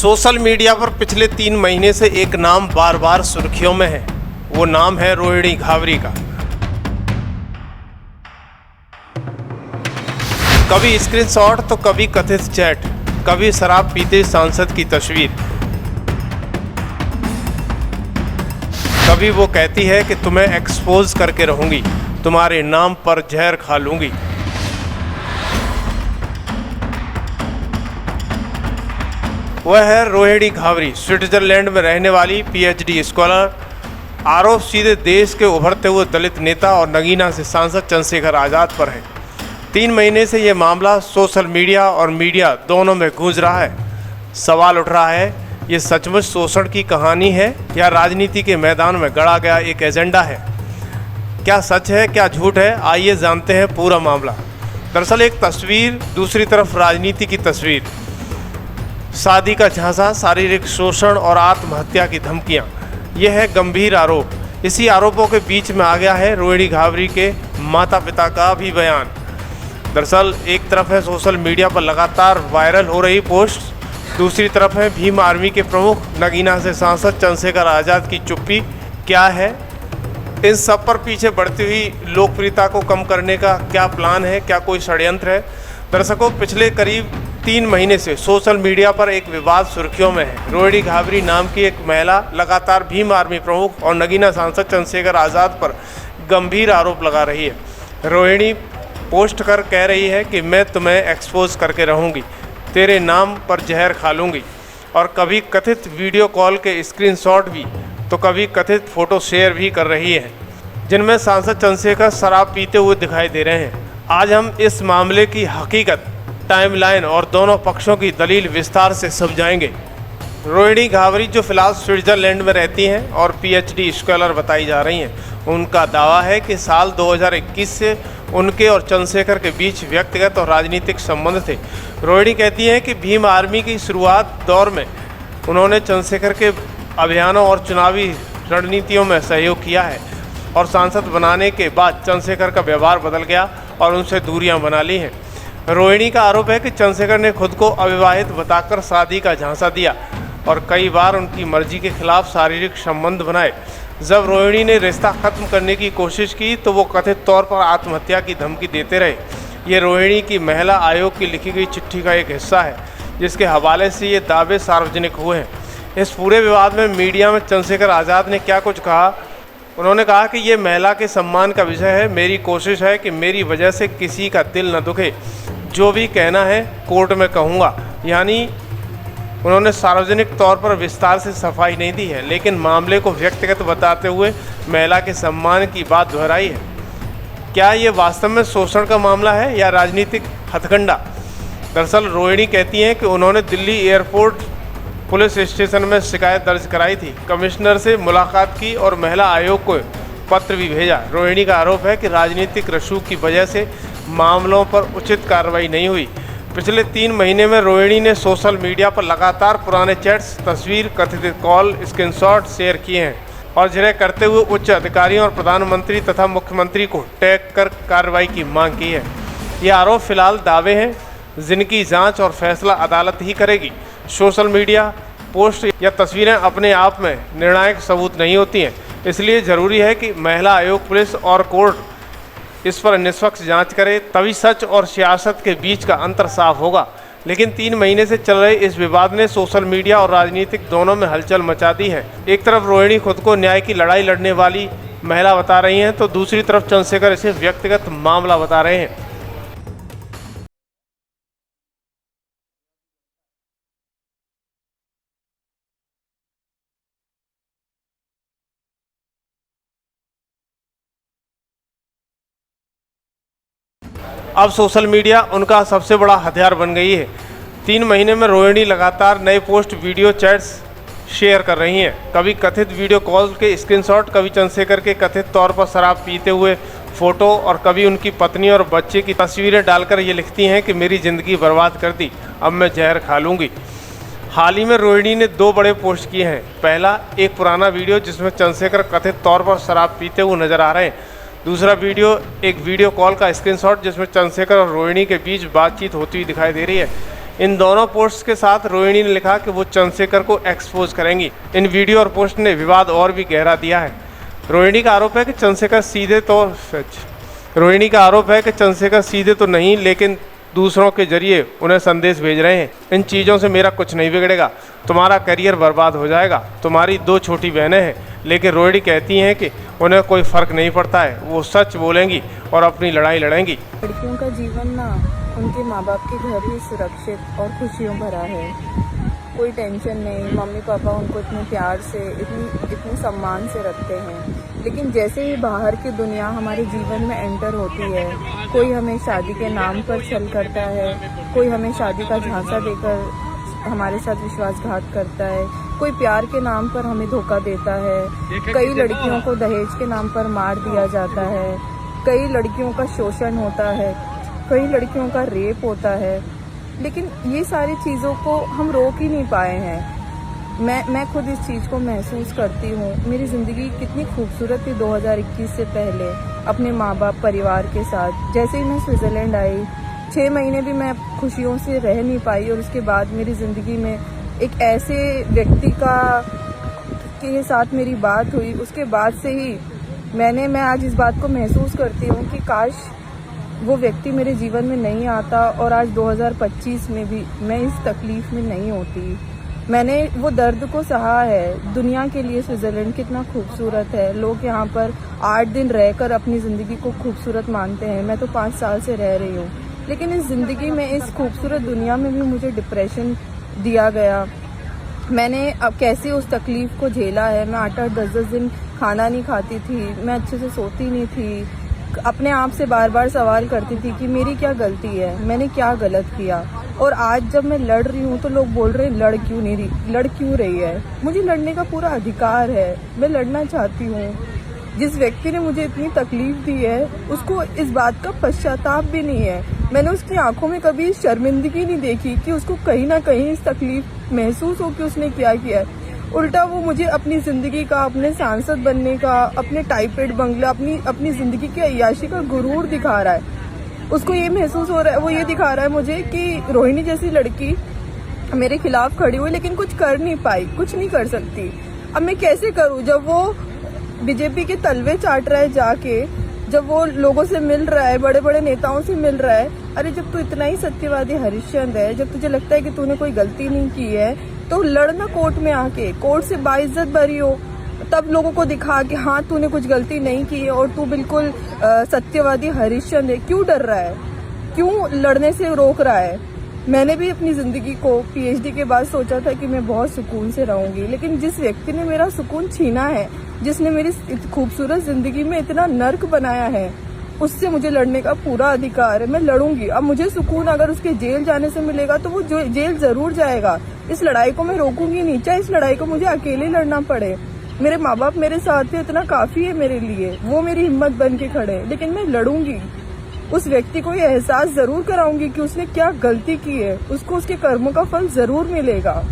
Social media पर पिछले 3 महीने से एक नाम बार बार सुर्खियों में है। वो नाम है रोहिणी घावरी का। कभी स्क्रीनशॉट तो कभी कथित चैट, कभी शराब पीते सांसद की तस्वीर। कभी वो कहती है कि तुम्हें एक्सपोज करके रहूंगी, तुम्हारे नाम पर जहर खा लूंगी। वह है रोहिणी घावरी, स्विट्जरलैंड में रहने वाली पीएचडी स्कॉलर। आरोप सीधे देश के उभरते हुए दलित नेता और नगीना से सांसद चंद्रशेखर आज़ाद पर है। 3 महीने से ये मामला सोशल मीडिया और मीडिया दोनों में गूंज रहा है। सवाल उठ रहा है, ये सचमुच शोषण की कहानी है या राजनीति के मैदान में गढ़ा गया एक एजेंडा है? क्या सच है, क्या झूठ है? आइए जानते हैं पूरा मामला। दरअसल एक तस्वीर, दूसरी तरफ राजनीति की तस्वीर। शादी का झांसा, शारीरिक शोषण और आत्महत्या की धमकियां, यह है गंभीर आरोप। इसी आरोपों के बीच में आ गया है रोहिणी घावरी के माता पिता का भी बयान। दरअसल एक तरफ है सोशल मीडिया पर लगातार वायरल हो रही पोस्ट, दूसरी तरफ है भीम आर्मी के प्रमुख नगीना से सांसद चंद्रशेखर आज़ाद की चुप्पी। क्या है इन सब पर पीछे बढ़ती हुई लोकप्रियता को कम करने का क्या प्लान है? क्या कोई षड्यंत्र है? दर्शकों, पिछले करीब 3 महीने से सोशल मीडिया पर एक विवाद सुर्खियों में है। रोहिणी घावरी नाम की एक महिला लगातार भीम आर्मी प्रमुख और नगीना सांसद चंद्रशेखर आज़ाद पर गंभीर आरोप लगा रही है। रोहिणी पोस्ट कर कह रही है कि मैं तुम्हें एक्सपोज करके रहूंगी, तेरे नाम पर जहर खा लूंगी। और कभी कथित वीडियो कॉल के स्क्रीनशॉट भी तो कभी कथित फोटो शेयर भी कर रही है, जिनमें सांसद चंद्रशेखर शराब पीते हुए दिखाई दे रहे हैं। आज हम इस मामले की हकीकत, टाइमलाइन और दोनों पक्षों की दलील विस्तार से समझाएंगे। रोहिणी घावरी, जो फिलहाल स्विट्जरलैंड में रहती हैं और पीएचडी स्कॉलर बताई जा रही हैं, उनका दावा है कि साल 2021 से उनके और चंद्रशेखर के बीच व्यक्तिगत और राजनीतिक संबंध थे। रोहिणी कहती हैं कि भीम आर्मी की शुरुआत दौर में उन्होंने चंद्रशेखर के अभियानों और चुनावी रणनीतियों में सहयोग किया है और सांसद बनाने के बाद चंद्रशेखर का व्यवहार बदल गया और उनसे दूरियां बना ली हैं। रोहिणी का आरोप है कि चंद्रशेखर ने खुद को अविवाहित बताकर शादी का झांसा दिया और कई बार उनकी मर्जी के खिलाफ शारीरिक संबंध बनाए। जब रोहिणी ने रिश्ता खत्म करने की कोशिश की तो वो कथित तौर पर आत्महत्या की धमकी देते रहे। ये रोहिणी की महिला आयोग की लिखी गई चिट्ठी का एक हिस्सा है, जिसके हवाले से ये दावे सार्वजनिक हुए हैं। इस पूरे विवाद में मीडिया में चंद्रशेखर आज़ाद ने क्या कुछ कहा? उन्होंने कहा कि ये महिला के सम्मान का विषय है। मेरी कोशिश है कि मेरी वजह से किसी का दिल न दुखे। जो भी कहना है कोर्ट में कहूँगा। यानी उन्होंने सार्वजनिक तौर पर विस्तार से सफाई नहीं दी है, लेकिन मामले को व्यक्तिगत बताते हुए महिला के सम्मान की बात दोहराई है। क्या ये वास्तव में शोषण का मामला है या राजनीतिक हथकंडा? दरअसल रोहिणी कहती हैं कि उन्होंने दिल्ली एयरपोर्ट पुलिस स्टेशन में शिकायत दर्ज कराई थी, कमिश्नर से मुलाकात की और महिला आयोग को पत्र भी भेजा। रोहिणी का आरोप है कि राजनीतिक रसूख की वजह से मामलों पर उचित कार्रवाई नहीं हुई। पिछले 3 महीने में रोहिणी ने सोशल मीडिया पर लगातार पुराने चैट्स, तस्वीर, कथित कॉल, स्क्रीनशॉट शेयर किए हैं और जिन्हें करते हुए उच्च अधिकारियों और प्रधानमंत्री तथा मुख्यमंत्री को टैग कर कार्रवाई की मांग की है। ये आरोप फिलहाल दावे हैं, जिनकी जांच और फैसला अदालत ही करेगी। सोशल मीडिया पोस्ट या तस्वीरें अपने आप में निर्णायक सबूत नहीं होती हैं, इसलिए ज़रूरी है कि महिला आयोग, पुलिस और कोर्ट इस पर निष्पक्ष जांच करे, तभी सच और सियासत के बीच का अंतर साफ होगा। लेकिन 3 महीने से चल रहे इस विवाद ने सोशल मीडिया और राजनीतिक दोनों में हलचल मचा दी है। एक तरफ रोहिणी खुद को न्याय की लड़ाई लड़ने वाली महिला बता रही हैं, तो दूसरी तरफ चंद्रशेखर इसे व्यक्तिगत मामला बता रहे हैं। अब सोशल मीडिया उनका सबसे बड़ा हथियार बन गई है। 3 महीने में रोहिणी लगातार नए पोस्ट, वीडियो, चैट्स शेयर कर रही हैं। कभी कथित वीडियो कॉल के स्क्रीनशॉट, कभी चंद्रशेखर के कथित तौर पर शराब पीते हुए फ़ोटो और कभी उनकी पत्नी और बच्चे की तस्वीरें डालकर ये लिखती हैं कि मेरी ज़िंदगी बर्बाद कर दी, अब मैं जहर खा लूँगी। हाल ही में रोहिणी ने 2 बड़े पोस्ट किए हैं। पहला, एक पुराना वीडियो जिसमें चंद्रशेखर कथित तौर पर शराब पीते हुए नजर आ रहे हैं। दूसरा वीडियो एक वीडियो कॉल का स्क्रीनशॉट जिसमें चंद्रशेखर और रोहिणी के बीच बातचीत होती हुई दिखाई दे रही है। इन दोनों पोस्ट के साथ रोहिणी ने लिखा कि वो चंद्रशेखर को एक्सपोज करेंगी। इन वीडियो और पोस्ट ने विवाद और भी गहरा दिया है। रोहिणी का आरोप है कि चंद्रशेखर सीधे तो नहीं, लेकिन दूसरों के जरिए उन्हें संदेश भेज रहे हैं। इन चीज़ों से मेरा कुछ नहीं बिगड़ेगा, तुम्हारा करियर बर्बाद हो जाएगा। तुम्हारी 2 छोटी बहनें हैं, लेकिन रोहिणी कहती हैं कि उन्हें कोई फ़र्क नहीं पड़ता है, वो सच बोलेंगी और अपनी लड़ाई लड़ेंगी। लड़कियों का जीवन ना उनके माँ बाप के घर ही सुरक्षित और खुशियों भरा है। कोई टेंशन नहीं, मम्मी पापा उनको इतने प्यार से इतने सम्मान से रखते हैं। लेकिन जैसे ही बाहर की दुनिया हमारे जीवन में एंटर होती है, कोई हमें शादी के नाम पर छल करता है, कोई हमें शादी का झांसा देकर हमारे साथ विश्वासघात करता है, कोई प्यार के नाम पर हमें धोखा देता है, कई लड़कियों को दहेज के नाम पर मार दिया जाता है, कई लड़कियों का शोषण होता है, कई लड़कियों का रेप होता है। लेकिन ये सारी चीज़ों को हम रोक ही नहीं पाए हैं। मैं खुद इस चीज़ को महसूस करती हूँ। मेरी ज़िंदगी कितनी खूबसूरत थी 2021 से पहले, अपने माँ बाप परिवार के साथ। जैसे ही मैं स्विट्ज़रलैंड आई, 6 महीने भी मैं खुशियों से रह नहीं पाई, और उसके बाद मेरी ज़िंदगी में एक ऐसे व्यक्ति के साथ मेरी बात हुई। उसके बाद से ही मैं आज इस बात को महसूस करती हूँ कि काश वो व्यक्ति मेरे जीवन में नहीं आता और आज 2025 में भी मैं इस तकलीफ़ में नहीं होती। मैंने वो दर्द को सहा है। दुनिया के लिए स्विट्ज़रलैंड कितना खूबसूरत है। लोग यहाँ पर 8 दिन रहकर अपनी ज़िंदगी को खूबसूरत मानते हैं। मैं तो 5 साल से रह रही हूँ, लेकिन इस ज़िंदगी में, इस खूबसूरत दुनिया में भी मुझे डिप्रेशन दिया गया। मैंने अब कैसे उस तकलीफ़ को झेला है। मैं 8-8, 10-10 दिन खाना नहीं खाती थी, मैं अच्छे से सोती नहीं थी, अपने आप से बार बार सवाल करती थी कि मेरी क्या गलती है, मैंने क्या गलत किया। और आज जब मैं लड़ रही हूँ तो लोग बोल रहे हैं लड़ क्यों रही है। मुझे लड़ने का पूरा अधिकार है, मैं लड़ना चाहती हूँ। जिस व्यक्ति ने मुझे इतनी तकलीफ दी है उसको इस बात का पश्चाताप भी नहीं है। मैंने उसकी आंखों में कभी शर्मिंदगी नहीं देखी कि उसको कहीं ना कहीं इस तकलीफ महसूस हो कि उसने क्या किया है। उल्टा वो मुझे अपनी ज़िंदगी का, अपने सांसद बनने का, अपने टाइपेड बंगला, अपनी ज़िंदगी की अय्याशी का गुरूर दिखा रहा है। उसको ये महसूस हो रहा है, वो ये दिखा रहा है मुझे कि रोहिणी जैसी लड़की मेरे खिलाफ खड़ी हुई लेकिन कुछ कर नहीं पाई, कुछ नहीं कर सकती। अब मैं कैसे करूँ जब वो बीजेपी के तलवे चाट रहा है जाके, जब वो लोगों से मिल रहा है, बड़े बड़े नेताओं से मिल रहा है। अरे जब तू इतना ही सत्यवादी हरिश्चंद्र है, जब तुझे लगता है कि तूने कोई गलती नहीं की है, तो लड़ना कोर्ट में आके, कोर्ट से बाइज्जत बरी हो, तब लोगों को दिखा कि हाँ तूने कुछ गलती नहीं की है और तू बिल्कुल सत्यवादी हरिश्चंद्र है। क्यों डर रहा है, क्यों लड़ने से रोक रहा है? मैंने भी अपनी ज़िंदगी को पीएचडी के बाद सोचा था कि मैं बहुत सुकून से रहूंगी, लेकिन जिस व्यक्ति ने मेरा सुकून छीना है, जिसने मेरी खूबसूरत ज़िंदगी में इतना नर्क बनाया है, उससे मुझे लड़ने का पूरा अधिकार है। मैं लड़ूंगी। अब मुझे सुकून अगर उसके जेल जाने से मिलेगा तो वो जेल ज़रूर जाएगा। इस लड़ाई को मैं रोकूंगी नहीं, चाहे इस लड़ाई को मुझे अकेले लड़ना पड़े। मेरे माँ बाप मेरे साथ है, इतना काफ़ी है मेरे लिए, वो मेरी हिम्मत बन के खड़े, लेकिन मैं लड़ूंगी। उस व्यक्ति को ये एहसास ज़रूर कराऊंगी कि उसने क्या गलती की है, उसको उसके कर्मों का फल ज़रूर मिलेगा।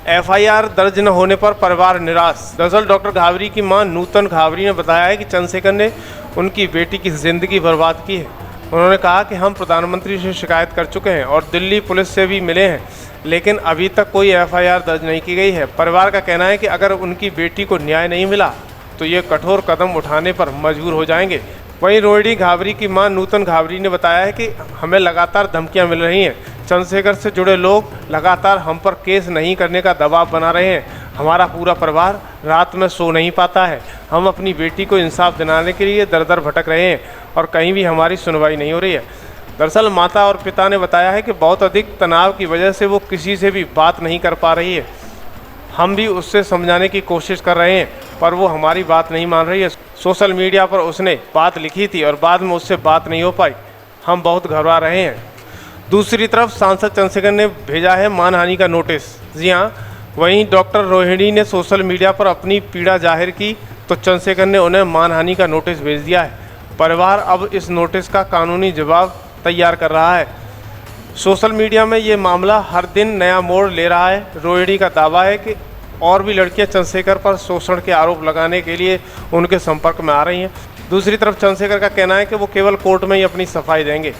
एफआईआर दर्ज न होने पर परिवार निराश। दरअसल डॉक्टर घावरी की मां नूतन घावरी ने बताया है कि चंद्रशेखर ने उनकी बेटी की ज़िंदगी बर्बाद की है। उन्होंने कहा कि हम प्रधानमंत्री से शिकायत कर चुके हैं और दिल्ली पुलिस से भी मिले हैं, लेकिन अभी तक कोई एफआईआर दर्ज नहीं की गई है। परिवार का कहना है कि अगर उनकी बेटी को न्याय नहीं मिला तो ये कठोर कदम उठाने पर मजबूर हो जाएंगे। वहीं रोहिणी घावरी की मां नूतन घावरी ने बताया है कि हमें लगातार धमकियां मिल रही हैं। चंद्रशेखर से जुड़े लोग लगातार हम पर केस नहीं करने का दबाव बना रहे हैं। हमारा पूरा परिवार रात में सो नहीं पाता है। हम अपनी बेटी को इंसाफ दिलाने के लिए दर दर भटक रहे हैं और कहीं भी हमारी सुनवाई नहीं हो रही है। दरअसल माता और पिता ने बताया है कि बहुत अधिक तनाव की वजह से वो किसी से भी बात नहीं कर पा रही है। हम भी उससे समझाने की कोशिश कर रहे हैं पर वो हमारी बात नहीं मान रही है। सोशल मीडिया पर उसने बात लिखी थी और बाद में उससे बात नहीं हो पाई। हम बहुत घबरा रहे हैं। दूसरी तरफ सांसद चंद्रशेखर ने भेजा है मानहानि का नोटिस। जी हाँ, वहीं डॉक्टर रोहिणी ने सोशल मीडिया पर अपनी पीड़ा जाहिर की तो चंद्रशेखर ने उन्हें मानहानि का नोटिस भेज दिया है। परिवार अब इस नोटिस का कानूनी जवाब तैयार कर रहा है। सोशल मीडिया में ये मामला हर दिन नया मोड़ ले रहा है। रोहिणी का दावा है कि और भी लड़कियां चंद्रशेखर पर शोषण के आरोप लगाने के लिए उनके संपर्क में आ रही हैं। दूसरी तरफ चंद्रशेखर का कहना है कि वो केवल कोर्ट में ही अपनी सफाई देंगे।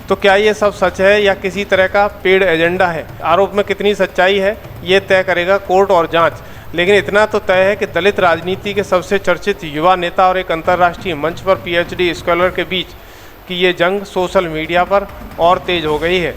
तो क्या ये सब सच है या किसी तरह का पेड एजेंडा है? आरोप में कितनी सच्चाई है ये तय करेगा कोर्ट और जांच। लेकिन इतना तो तय है कि दलित राजनीति के सबसे चर्चित युवा नेता और एक अंतर्राष्ट्रीय मंच पर पीएचडी स्कॉलर के बीच की ये जंग सोशल मीडिया पर और तेज हो गई है।